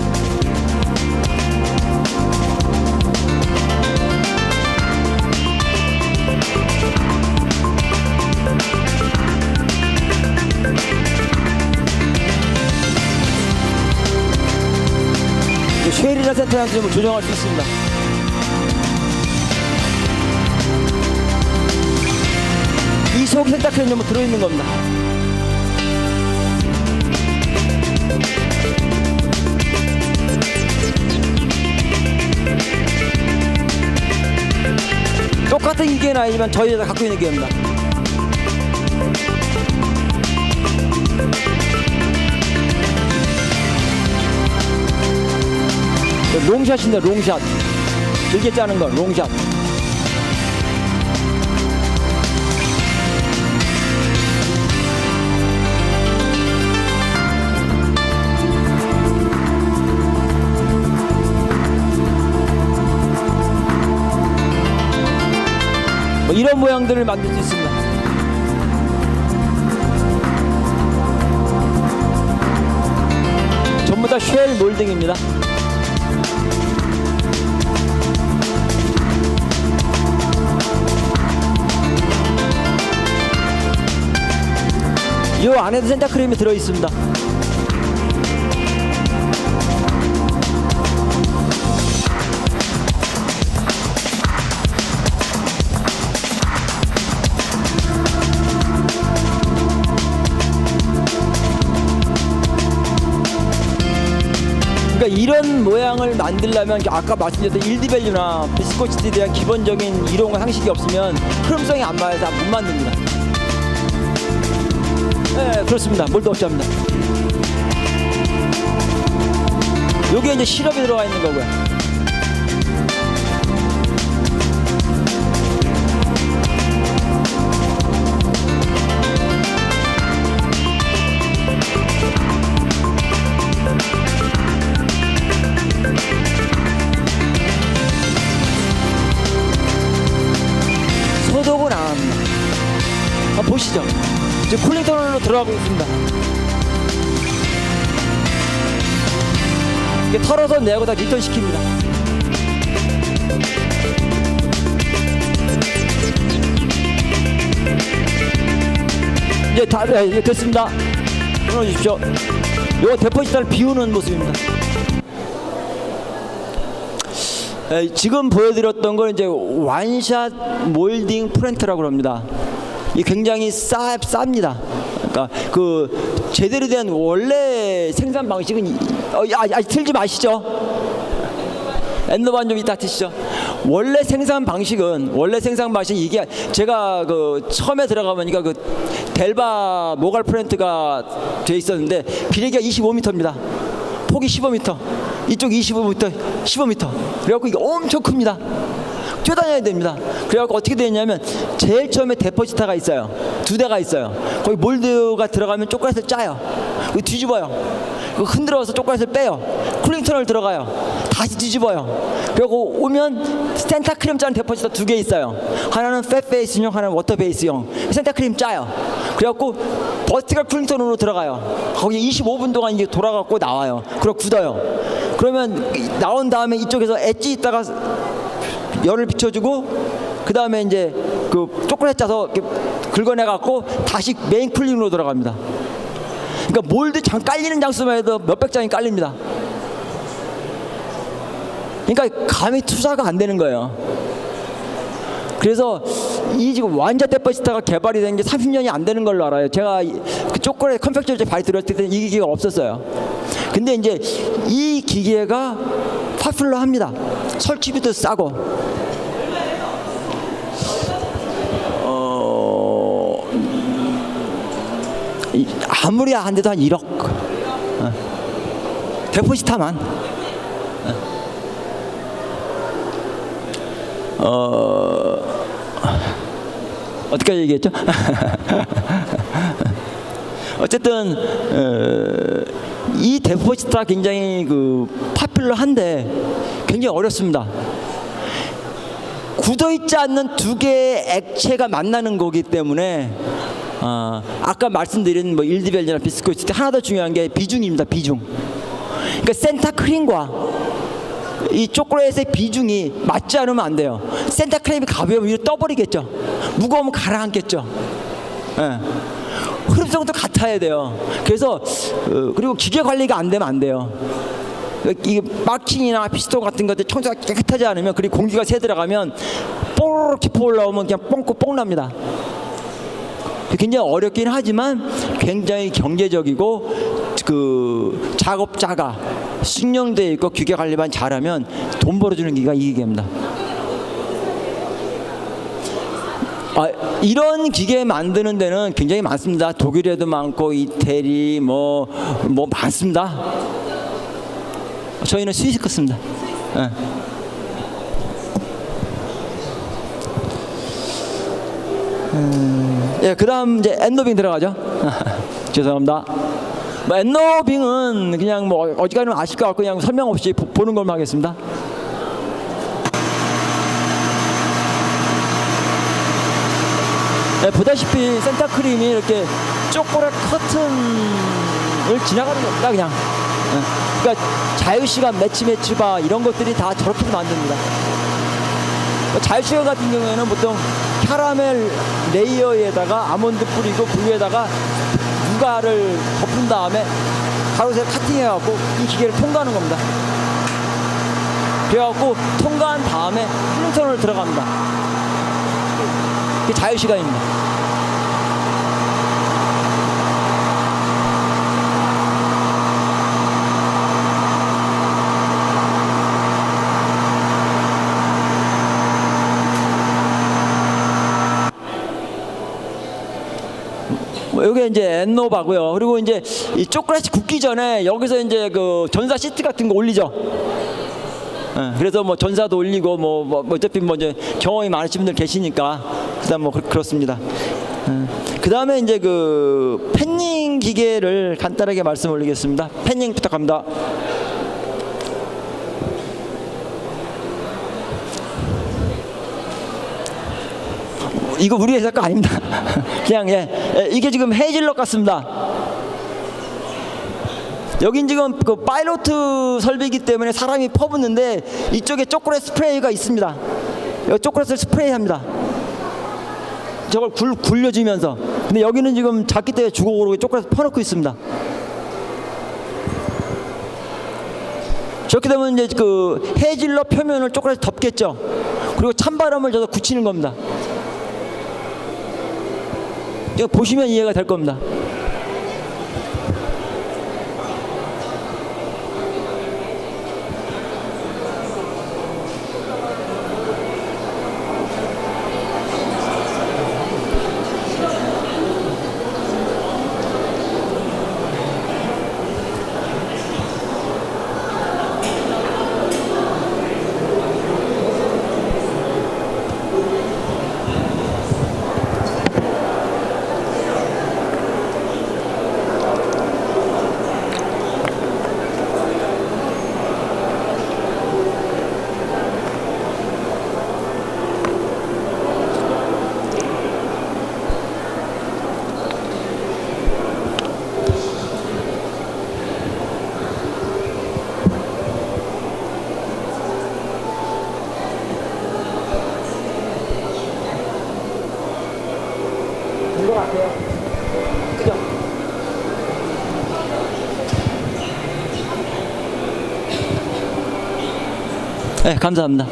쉘이나 센터한테 좀 조정할 수 있습니다. 이 속에 센터크림 좀 들어있는 겁니다. 똑같은 기계는 아니지만 저희 회사 갖고 있는 기계입니다. 롱샷인데 롱샷, 길게 짜는 건 롱샷. 뭐 이런 모양들을 만들 수 있습니다. 전부 다 쉘 몰딩입니다. 이 안에도 센터크림이 들어있습니다. 그러니까 이런 모양을 만들려면 아까 말씀드렸던 일디밸류나 비스코시티에 대한 기본적인 이론과 상식이 없으면 흐름성이 안 맞아서 못 만듭니다. 네, 그렇습니다. 몰드 없이 합니다. 요게 이제 시럽이 들어가 있는 거고요. 소독은 안 합니다. 보시죠. 지금 쿨링 터널로 들어가고 있습니다. 이게 털어서 내고 다 리턴 시킵니다. 이제 다 이제 됐습니다. 끊어주십시오. 이거 데포지터를 비우는 모습입니다. 지금 보여드렸던 건 이제 완샷 몰딩 프렌트라고 합니다. 이 굉장히 쌉니다. 그러니까 그 제대로 된 원래 생산 방식은 아직 틀지 마시죠. 엔더반 좀 이따 트시죠. 원래 생산 방식은 이게 제가 그 처음에 들어가보니까 그 델바 모갈 프렌트가 돼 있었는데 비례기가 25m입니다. 폭이 15m, 이쪽 25m, 15m. 그래갖고 이게 엄청 큽니다. 뛰어다녀야 됩니다. 그래갖고 어떻게 되냐면 제일 처음에 데포지터가 있어요. 두 대가 있어요. 거기 몰드가 들어가면 초콜릿을 짜요. 뒤집어요. 흔들어서 초콜릿을 빼요. 쿨링 터널 들어가요. 다시 뒤집어요. 그리고 오면 센터크림 짜는 데포지터 두 개 있어요. 하나는 팻 베이스용, 하나는 워터 베이스용. 센터크림 짜요. 그래갖고 버티컬 쿨링 터널로 들어가요. 거기 25분 동안 이게 돌아가고 나와요. 그리고 굳어요. 그러면 나온 다음에 이쪽에서 엣지 있다가 열을 비춰주고 그 다음에 이제 그 초콜릿 짜서 긁어내 갖고 다시 메인 쿨링으로 들어갑니다. 그러니까 몰드 장 깔리는 장수만 해도 몇백 장이 깔립니다. 그러니까 감히 투자가 안 되는 거예요. 그래서 이 지금 완자 데포지터가 개발이 된 게 30년이 안 되는 걸로 알아요. 제가 그 초콜릿 컴팩터제 바이 들었을 때는 이 기계가 없었어요. 근데 이제 이 기계가 파퓰러합니다. 설치비도 싸고. 아무리 안 돼도 한 1억. 데포지터만. 어떻게 얘기했죠? 어쨌든 이 데포지터가 굉장히 그 파퓰러한데 굉장히 어렵습니다. 굳어있지 않는 두 개의 액체가 만나는 거기 때문에 아까 말씀드린 뭐 일디벨리나 비스코시티 하나 더 중요한 게 비중입니다. 비중. 그러니까 센터크림과 이 초콜릿의 비중이 맞지 않으면 안 돼요. 센터크림이 가벼우면 위로 떠버리겠죠. 무거우면 가라앉겠죠. 흐름성도 같아야 돼요. 그래서 그리고 기계 관리가 안 되면 안 돼요. 이 마킹이나 피스톤 같은 것들 청소가 깨끗하지 않으면, 그리고 공기가 새 들어가면 뽀록 깊어 올라오면 그냥 뻥 납니다. 굉장히 어렵긴 하지만 굉장히 경제적이고 그 작업자가 숙련되어 있고 기계 관리만 잘하면 돈 벌어주는 기계가 이 기계입니다. 이런 기계 만드는 데는 굉장히 많습니다. 독일에도 많고 이태리 뭐 많습니다. 저희는 스위스 컸습니다. 예, 그다음 이제 엔노빙 들어가죠. 죄송합니다. 뭐 엔노빙은 그냥 뭐 어지간하면 아실 것 같고 그냥 설명 없이 보는 걸로 하겠습니다. 네, 보다시피 센터크림이 이렇게 초콜릿 커튼을 지나가는 겁니다. 그냥. 그러니까 자유시간 매치바 이런 것들이 다 저렇게 만듭니다. 자유시간 같은 경우에는 보통 캐러멜 레이어에다가 아몬드 뿌리고 그 위에다가 누가를 덮은 다음에 가로세 카팅해갖고 이 기계를 통과하는 겁니다. 그래갖고 통과한 다음에 쿨링터널 들어갑니다. 그게 자유시간입니다. 이게 이제 엔노바고요. 그리고 이제 이 초콜릿이 굽기 전에 여기서 이제 그 전사 시트 같은 거 올리죠. 그래서 뭐 전사도 올리고 뭐 어차피 뭐 이제 경험이 많으신 분들 계시니까 그다음 뭐 그렇습니다. 그 다음에 이제 그 팬닝 기계를 간단하게 말씀 올리겠습니다. 팬닝 부탁합니다. 이거 우리 회사 거 아닙니다. 그냥 이게 지금 헤이즐넛 같습니다. 여긴 지금 그 파일로트 설비이기 때문에 사람이 퍼붓는데 이쪽에 초콜릿 스프레이가 있습니다. 여기 초콜릿을 스프레이합니다. 저걸 굴려주면서. 근데 여기는 지금 작기 때문에 주걱으로 초콜릿 퍼놓고 있습니다. 저렇게 되면 이제 그 헤이즐넛 표면을 초콜릿 덮겠죠. 그리고 찬바람을 저서 굳히는 겁니다. 이거 보시면 이해가 될 겁니다. 것 같아요. 그죠? 네, 감사합니다.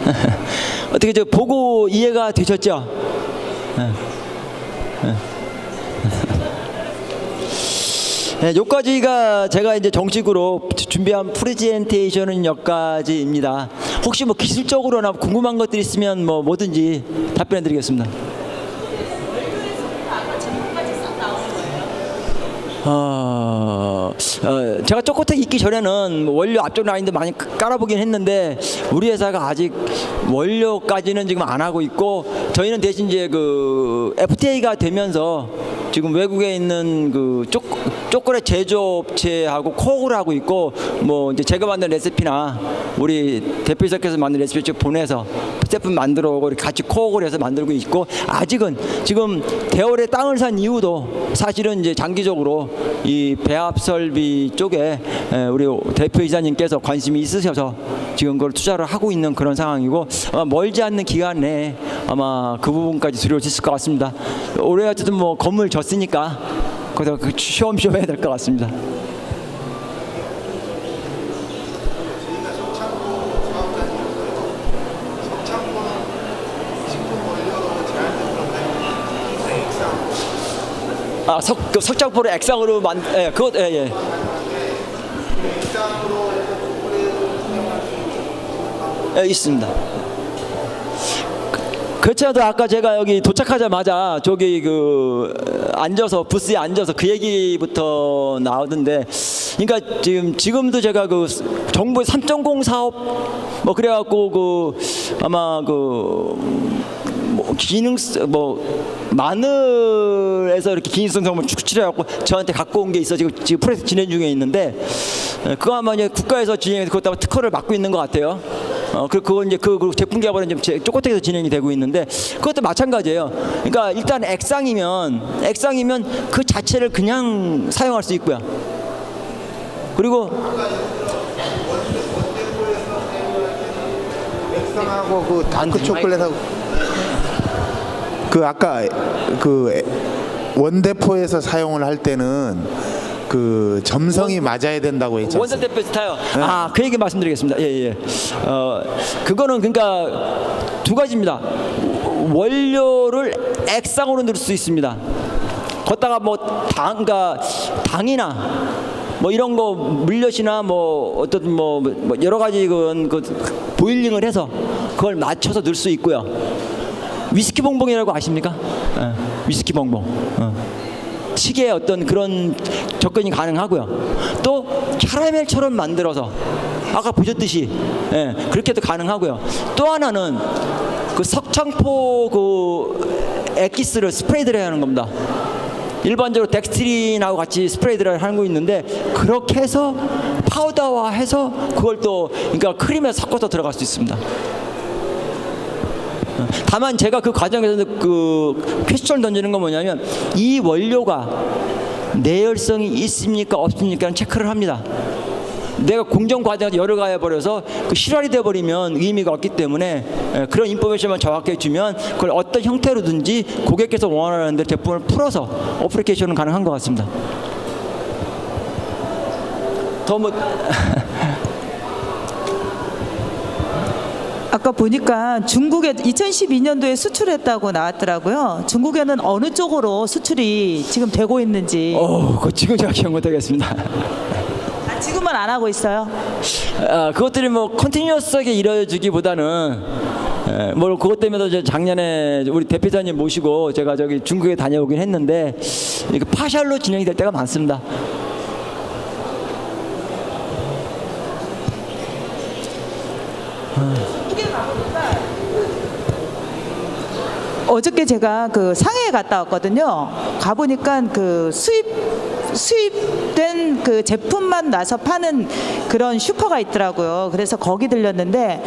어떻게 저 보고 이해가 되셨죠? 네, 여기까지가 제가 이제 정식으로 준비한 프레젠테이션은 여기까지입니다. 혹시 뭐 기술적으로나 궁금한 것들이 있으면 뭐 뭐든지 답변해 드리겠습니다. 제가 초코텍 있기 전에는 원료 앞쪽 라인도 많이 깔아보긴 했는데 우리 회사가 아직 원료까지는 지금 안 하고 있고 저희는 대신 이제 그 FTA가 되면서 지금 외국에 있는 그 초콜릿 제조업체하고 코어를 하고 있고 뭐 이제 제가 만든 레시피나 우리 대표이사께서 만든 레시피 쭉 보내서 제품 만들어 오고 같이 코어를 해서 만들고 있고 아직은 지금 대월에 땅을 산 이유도 사실은 이제 장기적으로 이 배합 설비 쪽에 우리 대표이사님께서 관심이 있으셔서 지금 그걸 투자를 하고 있는 그런 상황이고 아마 멀지 않는 기간 내에 아마 그 부분까지 들어올 수 있을 것 같습니다. 올해 어쨌든 뭐 건물 졌으니까 거기서 쉬엄쉬엄 해야 될 것 같습니다. 아, 석장포를 액상으로 그것 예. 예, 있습니다. 그렇지 않아도 아까 제가 여기 도착하자마자 저기 그 앉아서 부스에 앉아서 그 얘기부터 나오던데, 그러니까 지금도 제가 그 정부의 3.0 사업 뭐 그래갖고 그 아마 그 뭐 기능 뭐 마늘에서 이렇게 기능성 성분 추출해갖고 저한테 갖고 온 게 있어 지금 프로젝트 진행 중에 있는데 그거 아마 이제 국가에서 진행해서 그것도 아마 특허를 맡고 있는 것 같아요. 그거 이제 그 제품 개발은 지금 쪼꼬텍에서 진행이 되고 있는데 그것도 마찬가지예요. 그러니까 일단 액상이면 그 자체를 그냥 사용할 수 있고요. 그리고 액상하고 그 다크 초콜릿하고 그 아까 그 원대포에서 사용을 할 때는 그 점성이 맞아야 된다고 했죠. 원산 대표 스타요. 네. 그 얘기 말씀드리겠습니다. 예. 그거는 그러니까 두 가지입니다. 원료를 액상으로 넣을 수 있습니다. 걷다가 뭐 당이나 뭐 이런 거 물엿이나 뭐 어떤 뭐 여러 가지 그 보일링을 해서 그걸 맞춰서 넣을 수 있고요. 위스키 봉봉이라고 아십니까? 위스키 봉봉. 측의 어떤 그런 접근이 가능하고요. 또 캐러멜처럼 만들어서 아까 보셨듯이 그렇게도 가능하고요. 또 하나는 그 석창포 그 엑기스를 스프레이드를 해야 하는 겁니다. 일반적으로 덱스트린하고 같이 스프레이드를 하는 거 있는데 그렇게 해서 파우더화해서 그걸 또 그러니까 크림에 섞어서 들어갈 수 있습니다. 다만 제가 그 과정에서 그 퀘스천을 던지는 건 뭐냐면 이 원료가 내열성이 있습니까 없습니까 체크를 합니다. 내가 공정 과정에서 열을 가해버려서 그 실활이 돼버리면 의미가 없기 때문에 그런 인포메이션만 정확하게 주면 그걸 어떤 형태로든지 고객께서 원하는 데 제품을 풀어서 어플리케이션은 가능한 것 같습니다. 더 뭐 아까 보니까 중국에 2012년도에 수출했다고 나왔더라고요. 중국에는 어느 쪽으로 수출이 지금 되고 있는지. 그거 지금 제가 기억 못하겠습니다. 지금은 안 하고 있어요. 그것들이 뭐 컨티뉴어스하게 이루어지기보다는 뭐 그것 때문에 이제 작년에 우리 대표자님 모시고 제가 저기 중국에 다녀오긴 했는데 이게 파샬로 진행이 될 때가 많습니다. 어저께 제가 그 상해에 갔다 왔거든요. 가보니까 그 수입된 그 제품만 놔서 파는 그런 슈퍼가 있더라고요. 그래서 거기 들렸는데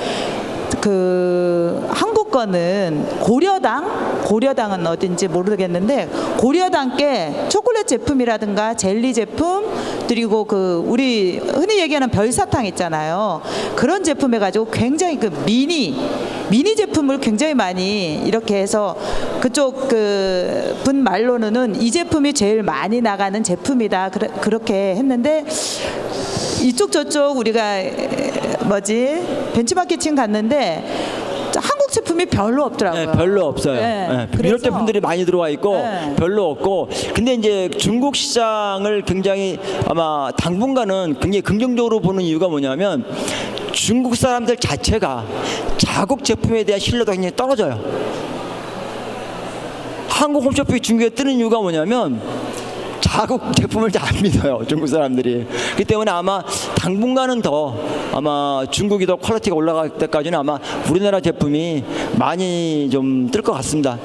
그 한국 거는 고려당은 어딘지 모르겠는데 고려당께 초콜릿 제품이라든가 젤리 제품 그리고 그 우리 흔히 얘기하는 별사탕 있잖아요. 그런 제품 해가지고 굉장히 그 미니 제품을 굉장히 많이 이렇게 해서 그쪽 그 분 말로는 이 제품이 제일 많이 나가는 제품이다 그렇게 했는데 이쪽 저쪽 우리가 벤치마킹 갔는데 한국 제품이 별로 없더라고요. 네, 별로 없어요. 유럽 제품들이 많이 들어와 있고 별로 없고 근데 이제 중국 시장을 굉장히 아마 당분간은 굉장히 긍정적으로 보는 이유가 뭐냐면 중국 사람들 자체가 자국 제품에 대한 신뢰도가 굉장히 떨어져요. 한국 홈쇼핑이 중국에 뜨는 이유가 뭐냐면 자국 제품을 잘 안 믿어요, 중국 사람들이. 그렇기 때문에 아마 당분간은 더 아마 중국이 더 퀄리티가 올라갈 때까지는 아마 우리나라 제품이 많이 좀 뜰 것 같습니다.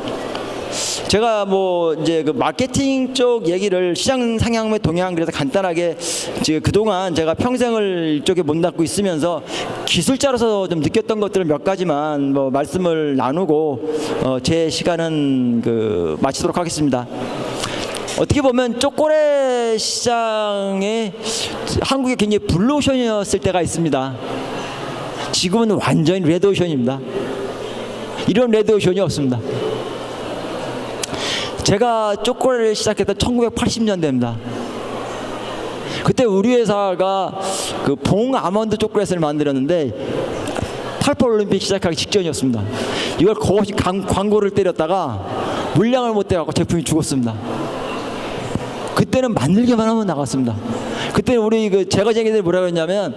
제가 뭐 이제 그 마케팅 쪽 얘기를 시장 상향의 동향 그래서 간단하게 지금 그동안 제가 평생을 이쪽에 못낚고 있으면서 기술자로서 좀 느꼈던 것들을 몇 가지만 뭐 말씀을 나누고 제 시간은 그 마치도록 하겠습니다. 어떻게 보면 초콜릿 시장에 한국이 굉장히 블루오션이었을 때가 있습니다. 지금은 완전히 레드오션입니다. 이런 레드오션이 없습니다. 제가 초콜릿을 시작했던 1980년대입니다. 그때 우리 회사가 그 봉 아몬드 초콜릿을 만들었는데 88 올림픽 시작하기 직전이었습니다. 이걸 거의 광고를 때렸다가 물량을 못 떼갖고 제품이 죽었습니다. 그때는 만들기만 하면 나갔습니다. 그때는 우리 그 제거쟁이들이 뭐라고 했냐면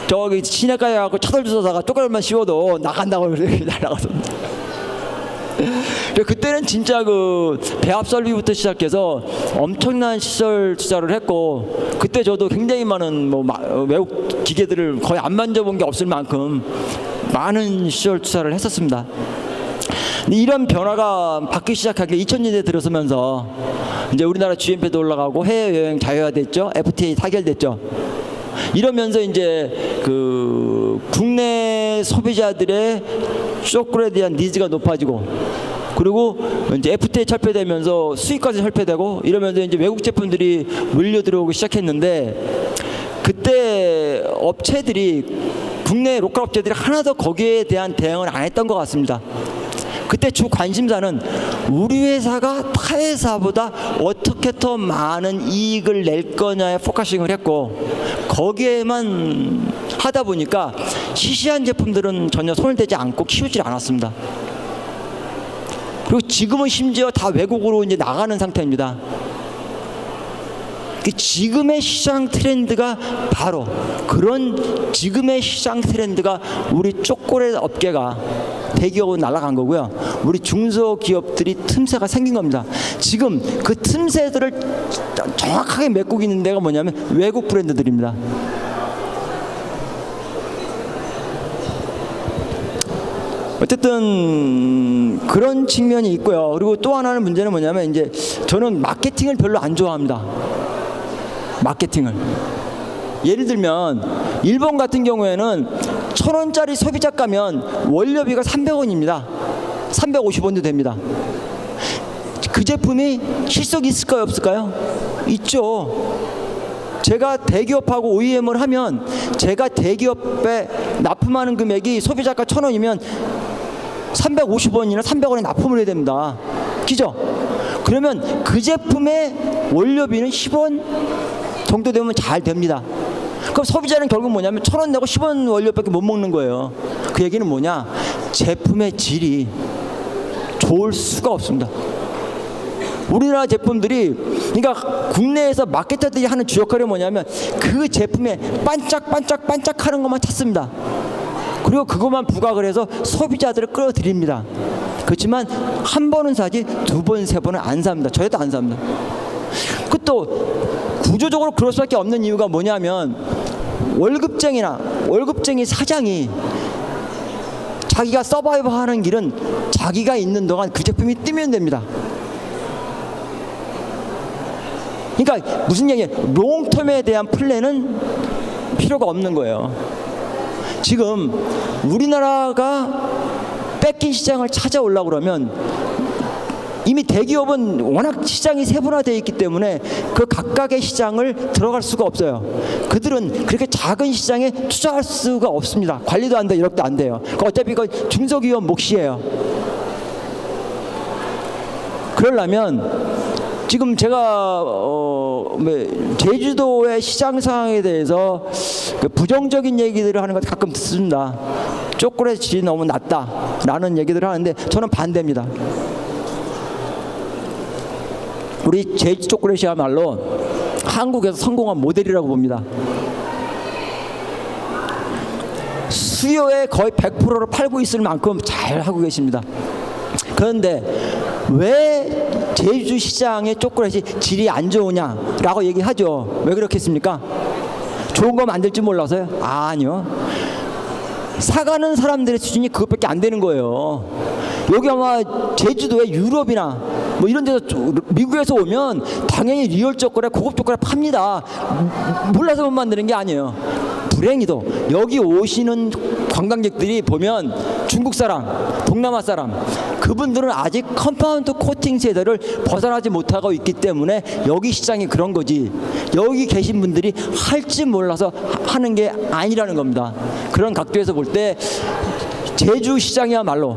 저기 시내가에 가고 차돌 주워다가 초콜릿만 씌워도 나간다고 날아갔습니다. 그때는 진짜 그 배합 설비부터 시작해서 엄청난 시설 투자를 했고 그때 저도 굉장히 많은 뭐 외국 기계들을 거의 안 만져본 게 없을 만큼 많은 시설 투자를 했었습니다. 이런 변화가 바뀌기 시작하기 2000년대 들어서면서 이제 우리나라 GMP도 올라가고 해외여행 자유화됐죠. FTA 타결됐죠. 이러면서 이제 그 국내 소비자들의 초콜릿에 대한 니즈가 높아지고 그리고 이제 FTA 철폐되면서 수입까지 철폐되고 이러면서 이제 외국 제품들이 물려 들어오기 시작했는데 그때 업체들이 국내 로컬 업체들이 하나도 거기에 대한 대응을 안 했던 것 같습니다. 그때 주 관심사는 우리 회사가 타 회사보다 어떻게 더 많은 이익을 낼 거냐에 포커싱을 했고 거기에만 하다 보니까 시시한 제품들은 전혀 손을 대지 않고 키우질 않았습니다. 그리고 지금은 심지어 다 외국으로 이제 나가는 상태입니다. 지금의 시장 트렌드가 바로 그런 지금의 시장 트렌드가 우리 초콜릿 업계가 대기업은 날아간 거고요. 우리 중소기업들이 틈새가 생긴 겁니다. 지금 그 틈새들을 정확하게 메꾸고 있는 데가 뭐냐면 외국 브랜드들입니다. 어쨌든 그런 측면이 있고요. 그리고 또 하나는 문제는 뭐냐면 이제 저는 마케팅을 별로 안 좋아합니다. 마케팅을. 예를 들면 일본 같은 경우에는 1,000원짜리 소비자 가면 원료비가 300원입니다. 350원도 됩니다. 그 제품이 실속이 있을까요, 없을까요? 있죠. 제가 대기업하고 OEM을 하면 제가 대기업에 납품하는 금액이 소비자가 1,000원이면 350원이나 300원에 납품을 해야 됩니다. 그죠? 그러면 그 제품의 원료비는 10원 정도 되면 잘 됩니다. 그럼 소비자는 결국 뭐냐면 1,000원 내고 10원 원료밖에 못 먹는 거예요. 그 얘기는 뭐냐? 제품의 질이 좋을 수가 없습니다. 우리나라 제품들이, 그러니까 국내에서 마케터들이 하는 주 역할이 뭐냐면 그 제품에 반짝반짝반짝하는 것만 찾습니다. 그리고 그것만 부각을 해서 소비자들을 끌어들입니다. 그렇지만 한 번은 사지 두 번, 세 번은 안 삽니다. 저희도 안 삽니다. 그 또 구조적으로 그럴 수밖에 없는 이유가 뭐냐면 월급쟁이 사장이 자기가 서바이브하는 길은 자기가 있는 동안 그 제품이 뜨면 됩니다. 그러니까 무슨 얘기예요? 롱텀에 대한 플랜은 필요가 없는 거예요. 지금 우리나라가 뺏긴 시장을 찾아오려고 그러면 이미 대기업은 워낙 시장이 세분화되어 있기 때문에 그 각각의 시장을 들어갈 수가 없어요. 그들은 그렇게 작은 시장에 투자할 수가 없습니다. 관리도 안 돼, 이력도 안 돼요. 어차피 그 중소기업 몫이에요. 그러려면 지금 제가 제주도의 시장 상황에 대해서 부정적인 얘기들을 하는 것 가끔 듣습니다. 초콜릿 질이 너무 낮다라는 얘기들을 하는데 저는 반대입니다. 우리 제주 초콜릿이야말로 한국에서 성공한 모델이라고 봅니다. 수요의 거의 100%를 팔고 있을 만큼 잘 하고 계십니다. 그런데 왜 제주 시장의 초콜릿이 질이 안 좋으냐라고 얘기하죠. 왜 그렇겠습니까? 좋은 거 만들지 몰라서요? 아니요. 사가는 사람들의 수준이 그것밖에 안 되는 거예요. 여기 아마 제주도에 유럽이나 뭐 이런 데서 미국에서 오면 당연히 리얼 초콜릿, 고급 초콜릿 팝니다. 몰라서 못 만드는 게 아니에요. 불행히도 여기 오시는 관광객들이 보면 중국 사람, 동남아 사람, 그분들은 아직 컴파운드 코팅 세대를 벗어나지 못하고 있기 때문에 여기 시장이 그런 거지, 여기 계신 분들이 할지 몰라서 하는 게 아니라는 겁니다. 그런 각도에서 볼 때 제주 시장이야말로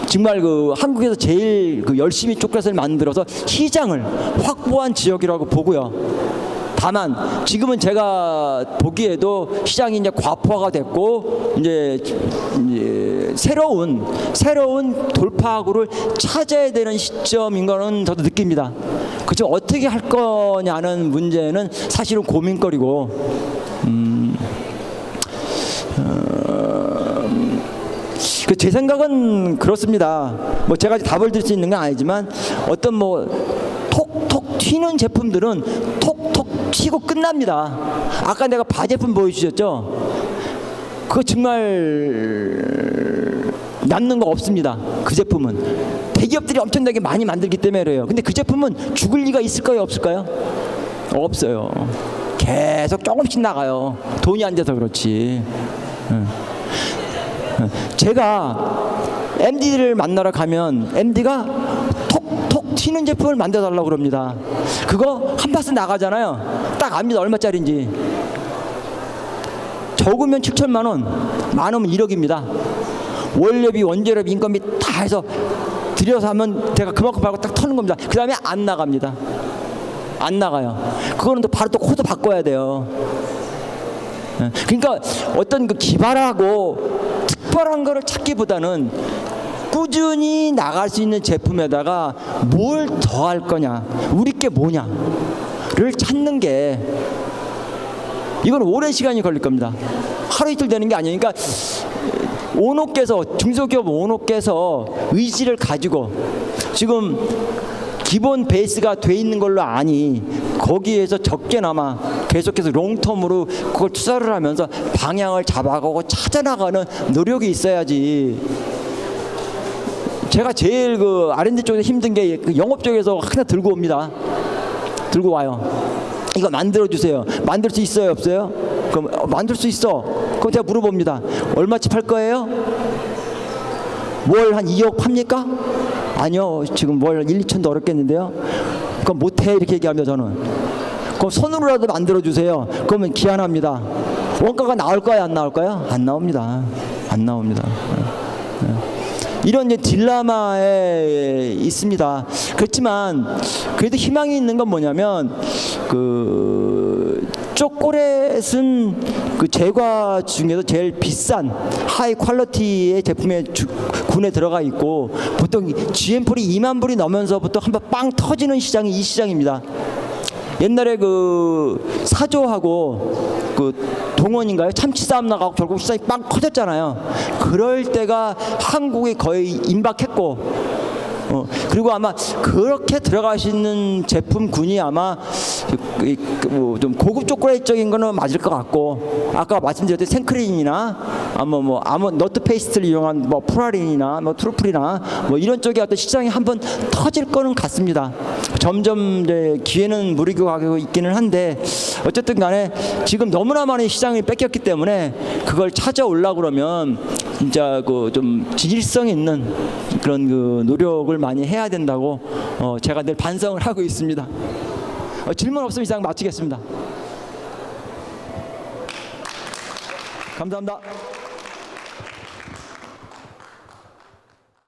정말 한국에서 제일 열심히 초콜릿을 만들어서 시장을 확보한 지역이라고 보고요. 다만 지금은 제가 보기에도 시장이 이제 과포화가 됐고 이제 새로운 돌파구를 찾아야 되는 시점인 거는 저도 느낍니다. 그죠? 어떻게 할 거냐는 문제는 사실은 고민거리고. 제 생각은 그렇습니다. 뭐 제가 답을 드릴 수 있는 건 아니지만 어떤 톡톡 튀는 제품들은 톡톡 튀고 끝납니다. 아까 내가 바제품 보여주셨죠? 그거 정말 남는 거 없습니다. 그 제품은 대기업들이 엄청나게 많이 만들기 때문에 그래요. 근데 그 제품은 죽을 리가 있을까요, 없을까요? 없어요. 계속 조금씩 나가요. 돈이 안 돼서 그렇지. 제가 MD를 만나러 가면 MD가 톡톡 튀는 제품을 만들어 달라고 그럽니다. 그거 한 파스 나가잖아요. 딱 압니다. 얼마짜리인지. 적으면 7천만 원, 많으면 1억입니다. 원료비, 원재료비, 인건비 다 해서 들여서 하면 제가 그만큼 받고 딱 터는 겁니다. 그 다음에 안 나갑니다. 안 나가요. 그거는 또 바로 또 코드 바꿔야 돼요. 그러니까 어떤 기발하고 특별한 거를 찾기보다는 꾸준히 나갈 수 있는 제품에다가 뭘 더 할 거냐, 우리 게 뭐냐를 찾는 게, 이건 오랜 시간이 걸릴 겁니다. 하루 이틀 되는 게 아니니까 오너께서 중소기업 오너께서 의지를 가지고 지금 기본 베이스가 돼 있는 걸로 아니 거기에서 적게나마 계속해서 롱텀으로 그걸 투자를 하면서 방향을 잡아가고 찾아나가는 노력이 있어야지. 제가 제일 그 R&D 쪽에서 힘든 게 그 영업 쪽에서 하나 들고 옵니다. 들고 와요. 이거 만들어 주세요. 만들 수 있어요, 없어요? 그럼 만들 수 있어. 그럼 제가 물어봅니다. 얼마치 팔 거예요? 뭘 한 2억 팝니까? 아니요. 지금 뭘 1, 2천도 어렵겠는데요. 그럼 못해 이렇게 얘기합니다. 저는. 그럼 손으로라도 만들어 주세요. 그러면 기한합니다. 원가가 나올 거야, 안 나올 거야? 안 나옵니다. 안 나옵니다. 이런 이제 딜레마에 있습니다. 그렇지만 그래도 희망이 있는 건 뭐냐면 그 초콜릿은 그 제과 중에서 제일 비싼 하이 퀄리티의 제품의 군에 들어가 있고 보통 GM풀이 2만 불이 넘으면서부터 한번 빵 터지는 시장이 이 시장입니다. 옛날에 그 사조하고 그 동원인가요? 참치 싸움 나가고 결국 시장이 빵 커졌잖아요. 그럴 때가 한국이 거의 임박했고 그리고 아마 그렇게 들어가시는 제품군이 아마 좀 고급 초콜릿적인 거는 맞을 것 같고 아까 말씀드렸듯이 생크림이나 뭐 너트 페이스트를 이용한 뭐 프라린이나 뭐 트루플이나 뭐 이런 쪽에 어떤 시장이 한번 터질 거는 같습니다. 점점 이제 기회는 무르익어 가고 있기는 한데 어쨌든 간에 지금 너무나 많은 시장이 뺏겼기 때문에 그걸 찾아오려고 그러면 진짜 그 좀 진실성 있는 그런 그 노력을 많이 해야 된다고 제가 늘 반성을 하고 있습니다. 질문 없으면 이상 마치겠습니다. 감사합니다.